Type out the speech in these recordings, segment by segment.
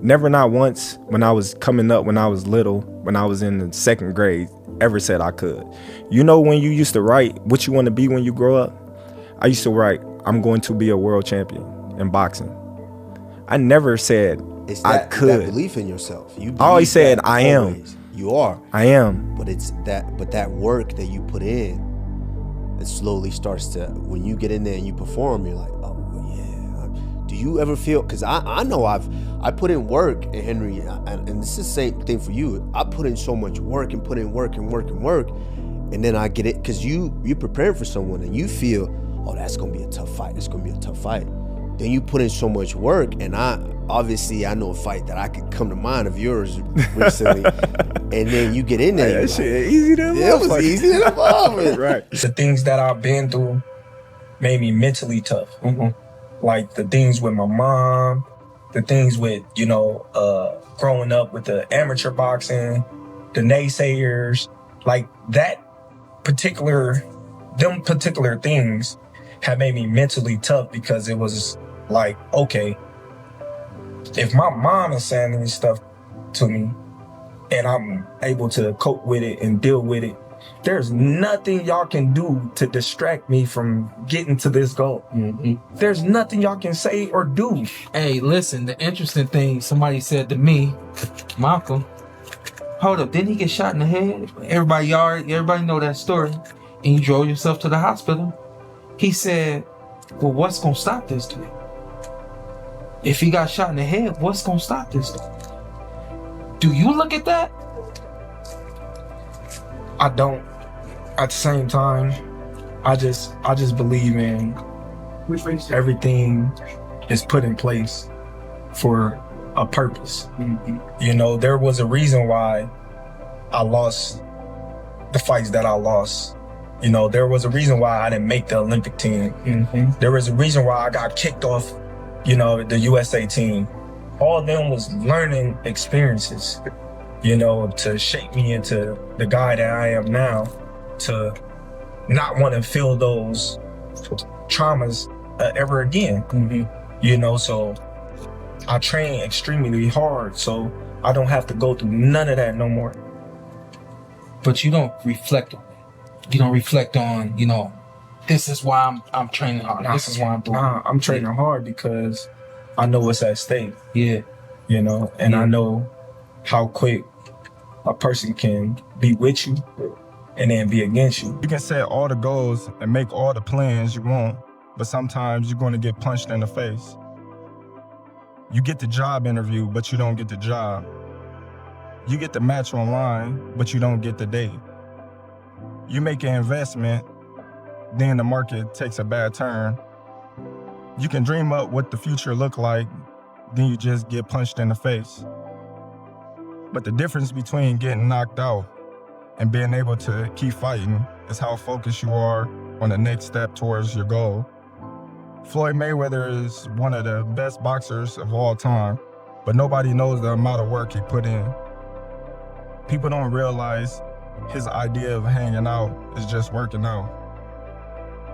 Never, not once, when I was coming up, when I was little, when I was in the 2nd grade, ever said I could. You know, when you used to write what you want to be when you grow up, I used to write, I'm going to be a world champion in boxing. I never said I could. That belief in yourself. You I always said I am. You are. I am. But that work that you put in, it slowly starts to, when you get in there and you perform, you're like, oh yeah. Do you ever feel, because I know I put in work, and Henry, and it's the same thing for you. I put in so much work and put in work and work and work, and then I get it, because you're preparing for someone and you feel, oh, that's gonna be a tough fight. It's gonna be a tough fight. Then you put in so much work, and I know a fight that I could come to mind of yours recently, and then you get in there. That shit easy to it was easy to involve with. Right. The things that I've been through made me mentally tough. Like the things with my mom, the things with, growing up with the amateur boxing, the naysayers, like them particular things have made me mentally tough, because it was like, okay, if my mom is saying this stuff to me and I'm able to cope with it and deal with it, there's nothing y'all can do to distract me from getting to this goal. There's nothing y'all can say or do. Hey, listen, the interesting thing somebody said to me, Malcolm, hold up, didn't he get shot in the head? Everybody know that story. And you drove yourself to the hospital. He said, well, what's gonna stop this dude? If he got shot in the head, what's gonna stop this dude? Do you look at that? I don't. At the same time, I just believe in everything is put in place for a purpose. There was a reason why I lost the fights that I lost. There was a reason why I didn't make the Olympic team. There was a reason why I got kicked off, the USA team. All of them was learning experiences, to shape me into the guy that I am now, to not want to feel those traumas ever again. So I train extremely hard, so I don't have to go through none of that no more. But you don't reflect on it. You don't reflect on, this is why I'm training hard. This is why I'm doing it. I'm training hard because I know what's at stake. Yeah. And I know how quick a person can be with you and then be against you. You can set all the goals and make all the plans you want, but sometimes you're going to get punched in the face. You get the job interview, but you don't get the job. You get the match online, but you don't get the date. You make an investment, then the market takes a bad turn. You can dream up what the future look like, then you just get punched in the face. But the difference between getting knocked out and being able to keep fighting is how focused you are on the next step towards your goal. Floyd Mayweather is one of the best boxers of all time, but nobody knows the amount of work he put in. People don't realize his idea of hanging out is just working out.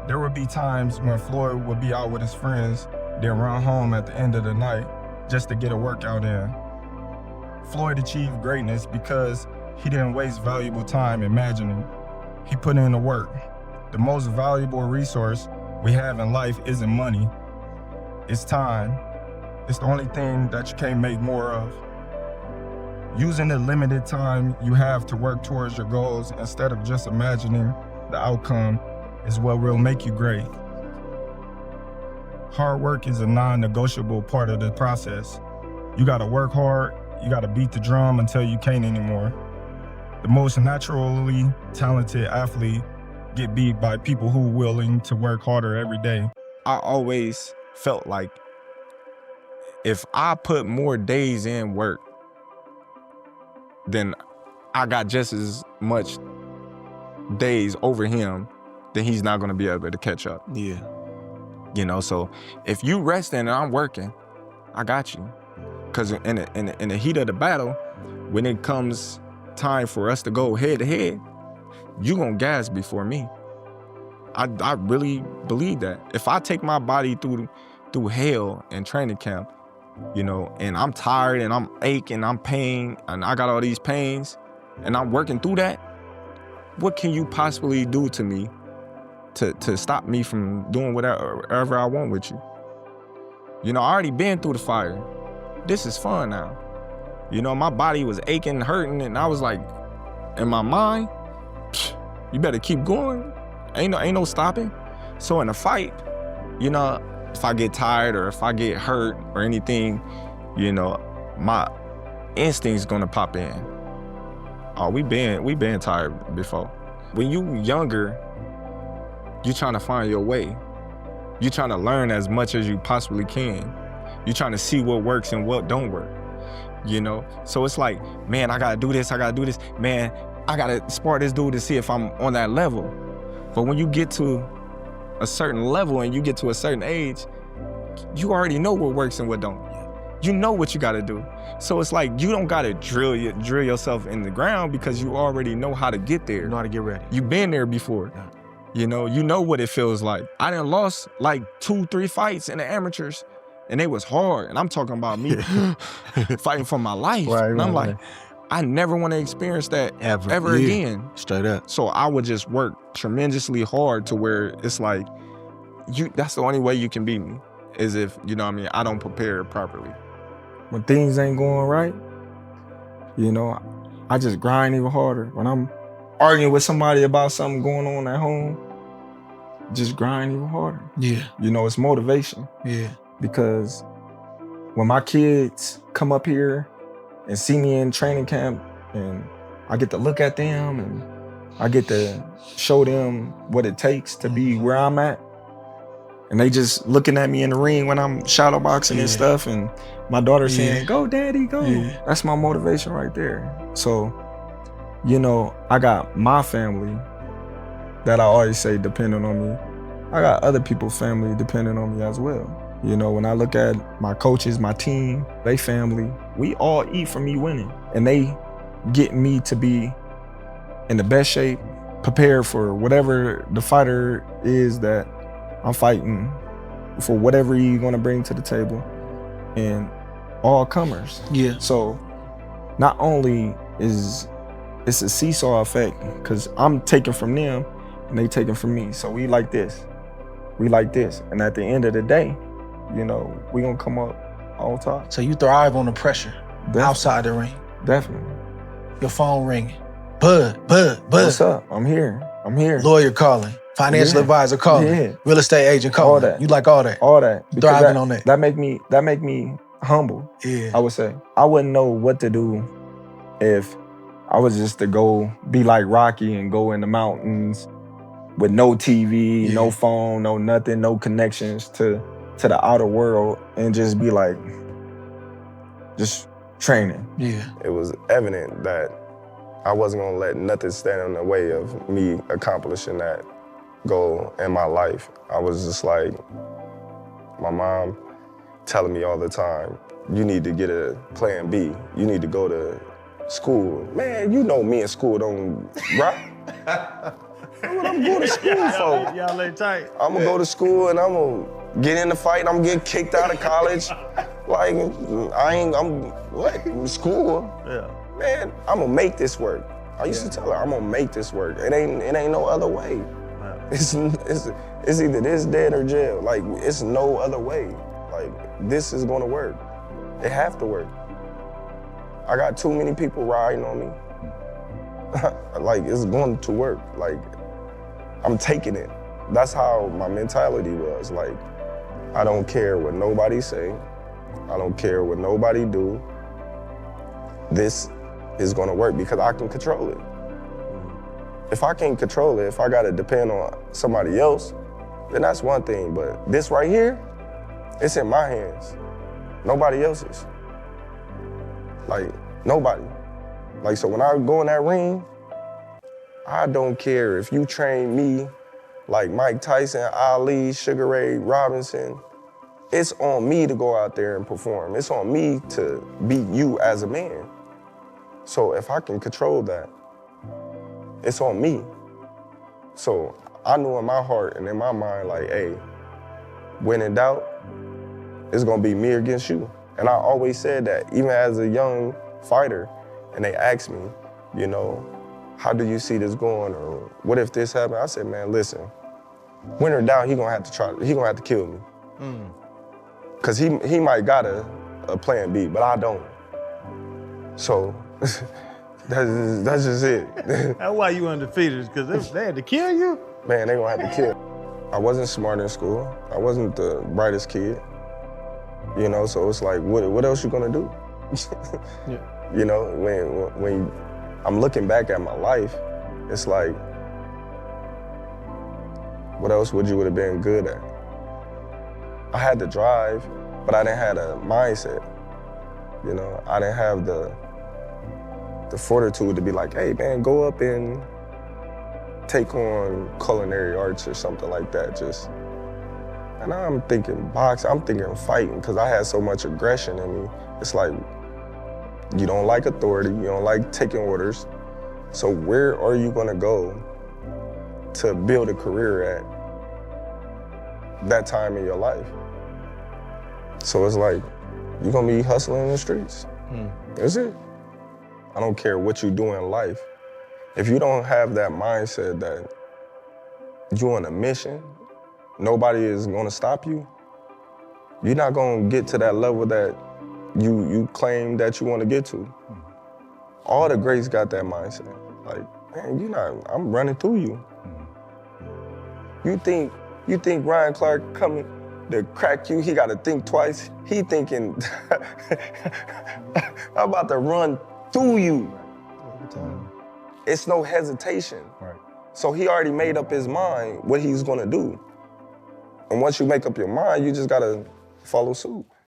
There would be times when Floyd would be out with his friends, then run home at the end of the night just to get a workout in. Floyd achieved greatness because he didn't waste valuable time imagining. He put in the work. The most valuable resource we have in life isn't money, it's time. It's the only thing that you can't make more of. Using the limited time you have to work towards your goals instead of just imagining the outcome is what will make you great. Hard work is a non-negotiable part of the process. You gotta work hard, you gotta beat the drum until you can't anymore. The most naturally talented athlete get beat by people who are willing to work harder every day. I always felt like if I put more days in work, then I got just as much days over him, then he's not gonna be able to catch up. Yeah. So if you resting and I'm working, I got you. Cause in the heat of the battle, when it comes time for us to go head to head, you gonna gas before me. I really believe that. If I take my body through hell in training camp, you know, and I'm tired and I'm aching, I'm pain, and I got all these pains, and I'm working through that, what can you possibly do to me to stop me from doing whatever I want with you? You know, I already been through the fire. This is fun now. You know, my body was aching, hurting, and I was like, in my mind, you better keep going. Ain't no stopping. So in a fight, you know, if I get tired or if I get hurt or anything, you know, my instinct's gonna pop in. Oh, we been tired before. When you younger, you trying to find your way. You trying to learn as much as you possibly can. You trying to see what works and what don't work. You know? So it's like, man, I gotta do this, man, I gotta spar this dude to see if I'm on that level. But when you get to a certain level and you get to a certain age, you already know what works and what don't. You know what you gotta do. So it's like, you don't gotta drill yourself in the ground because you already know how to get there. You know how to get ready. You've been there before. Yeah. You know what it feels like. I done lost like 2-3 fights in the amateurs, and they was hard. And I'm talking about me fighting for my life. Right, and I'm right, like, I never want to experience that ever Yeah. again. Straight up. So I would just work tremendously hard to where it's like, that's the only way you can beat me, is if, you know what I mean, I don't prepare properly. When things ain't going right, you know, I just grind even harder. When I'm arguing with somebody about something going on at home, just grind even harder. Yeah. You know, it's motivation. Yeah. Because when my kids come up here and see me in training camp, and I get to look at them and I get to show them what it takes to be where I'm at, and they just looking at me in the ring when I'm shadow boxing and stuff, and my daughter saying, "Go, daddy, go." Yeah. That's my motivation right there. So, you know, I got my family that I always say depending on me. I got other people's family depending on me as well. You know, when I look at my coaches, my team, they family, we all eat from me winning. And they get me to be in the best shape, prepared for whatever the fighter is that I'm fighting, for whatever you're gonna bring to the table, and all comers. Yeah. So not only is it's a seesaw effect, because I'm taking from them and they taking from me. So we like this. And at the end of the day, you know, we gonna come up on top. So you thrive on the pressure outside the ring. Definitely. Your phone ringing. Bud. What's up? I'm here. Lawyer calling. Financial advisor calling. Yeah. Real estate agent calling. All that. You like all that. All that. You thriving on that. That make me humble. Yeah. I would say. I wouldn't know what to do if I was just to go be like Rocky and go in the mountains with no TV, no phone, no nothing, no connections to the outer world, and just be like, just training. Yeah. It was evident that I wasn't gonna let nothing stand in the way of me accomplishing that goal in my life. I was just like, my mom telling me all the time, you need to get a plan B. You need to go to school. Man, you know me in school don't rock. What I'm going to school for? Y'all lay tight. I'm gonna go to school and I'm gonna get in the fight and I'm gonna get kicked out of college. Like, what? School? Yeah. Man, I'm gonna make this work. I used to tell her, I'm gonna make this work. It ain't no other way. It's either this, dead, or jail. Like, it's no other way. Like, this is gonna work. It have to work. I got too many people riding on me. Like, it's going to work. Like, I'm taking it. That's how my mentality was. Like, I don't care what nobody say. I don't care what nobody do. This is gonna work because I can control it. If I can't control it, if I gotta depend on somebody else, then that's one thing. But this right here, it's in my hands. Nobody else's. Like, nobody. Like, so when I go in that ring, I don't care if you train me like Mike Tyson, Ali, Sugar Ray Robinson. It's on me to go out there and perform. It's on me to beat you as a man. So if I can control that, it's on me. So I knew in my heart and in my mind, like, hey, when in doubt, it's gonna be me against you. And I always said that, even as a young fighter, and they asked me, you know, how do you see this going, or what if this happened? I said, man, listen, when in doubt, he gonna have to kill me. Cause he might got a plan B, but I don't. So that's just it. That's why you undefeated, because if they had to kill you? Man, they gonna have to kill. I wasn't smart in school. I wasn't the brightest kid. You know, so it's like, what else you gonna do? Yeah. You know, when I'm looking back at my life, it's like, what else would you have been good at? I had the drive, but I didn't have a mindset. You know, I didn't have the fortitude to be like, hey man, go up and take on culinary arts or something like that. And I'm thinking boxing, I'm thinking fighting, because I had so much aggression in me. It's like, you don't like authority, you don't like taking orders. So where are you gonna go to build a career at that time in your life? So it's like, you're gonna be hustling in the streets. That's it. I don't care what you do in life. If you don't have that mindset that you're on a mission, nobody is gonna stop you, you're not gonna get to that level that you claim that you wanna get to. All the greats got that mindset. Like, man, I'm running through you. You think Ryan Clark coming to crack you, he gotta think twice. He thinking, I'm about to run through you. It's no hesitation. Right. So he already made up his mind what he's gonna do. And once you make up your mind, you just gotta follow suit.